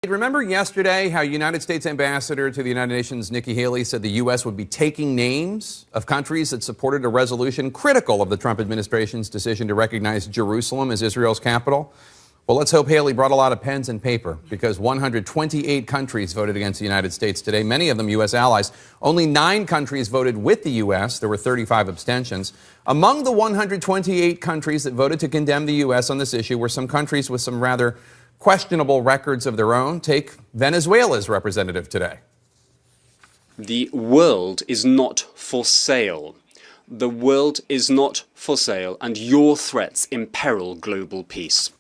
Remember yesterday how United States Ambassador to the United Nations Nikki Haley said the U.S. would be taking names of countries that supported a resolution critical of the Trump administration's decision to recognize Jerusalem as Israel's capital? Well, let's hope Haley brought a lot of pens and paper, because 128 countries voted against the United States today, many of them U.S. allies. Only 9 countries voted with the U.S. There were 35 abstentions. Among the 128 countries that voted to condemn the U.S. on this issue were some countries with some rather questionable records of their own. Take Venezuela's representative today. The world is not for sale. The world is not for sale, and your threats imperil global peace.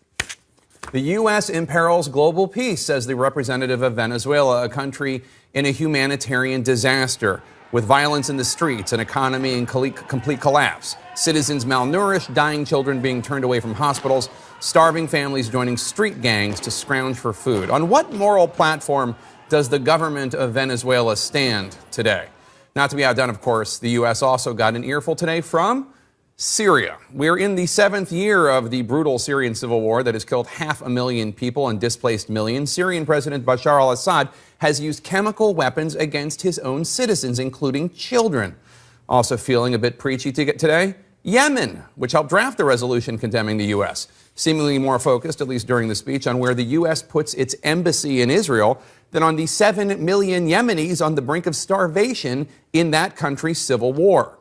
The U.S. imperils global peace, says the representative of Venezuela, a country in a humanitarian disaster, with violence in the streets, an economy in complete collapse, citizens malnourished, dying children being turned away from hospitals, starving families joining street gangs to scrounge for food. On what moral platform does the government of Venezuela stand today? Not to be outdone, of course, the U.S. also got an earful today from Syria. We're in the 7th year of the brutal Syrian civil war that has killed 500,000 people and displaced millions. Syrian President Bashar al-Assad has used chemical weapons against his own citizens, including children. Also feeling a bit preachy today, Yemen, which helped draft the resolution condemning the U.S., seemingly more focused, at least during the speech, on where the U.S. puts its embassy in Israel than on the 7 million Yemenis on the brink of starvation in that country's civil war.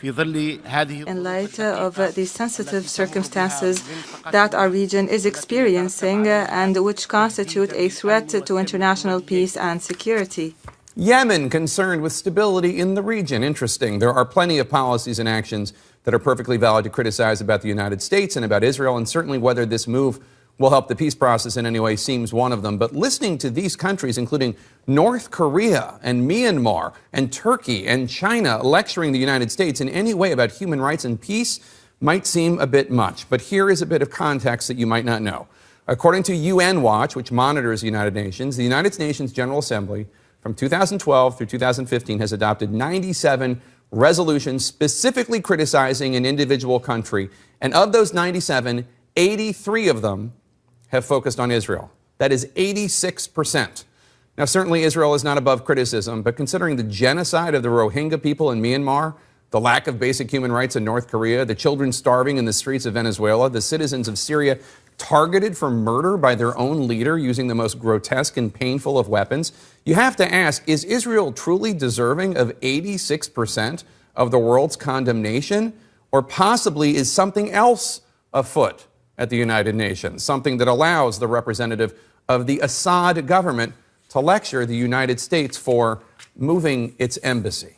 In light of the sensitive circumstances that our region is experiencing and which constitute a threat to international peace and security. Yemen concerned with stability in the region. Interesting. There are plenty of policies and actions that are perfectly valid to criticize about the United States and about Israel, and certainly whether this move will help the peace process in any way seems one of them. But listening to these countries, including North Korea and Myanmar and Turkey and China, lecturing the United States in any way about human rights and peace might seem a bit much. But here is a bit of context that you might not know. According to UN Watch, which monitors the United Nations General Assembly from 2012 through 2015 has adopted 97 resolutions specifically criticizing an individual country. And of those 97, 83 of them have focused on Israel. That is 86%. Now, certainly Israel is not above criticism, but considering the genocide of the Rohingya people in Myanmar, the lack of basic human rights in North Korea, the children starving in the streets of Venezuela, the citizens of Syria targeted for murder by their own leader using the most grotesque and painful of weapons, you have to ask, is Israel truly deserving of 86% of the world's condemnation? Or possibly is something else afoot at the United Nations, something that allows the representative of the Assad government to lecture the United States for moving its embassy?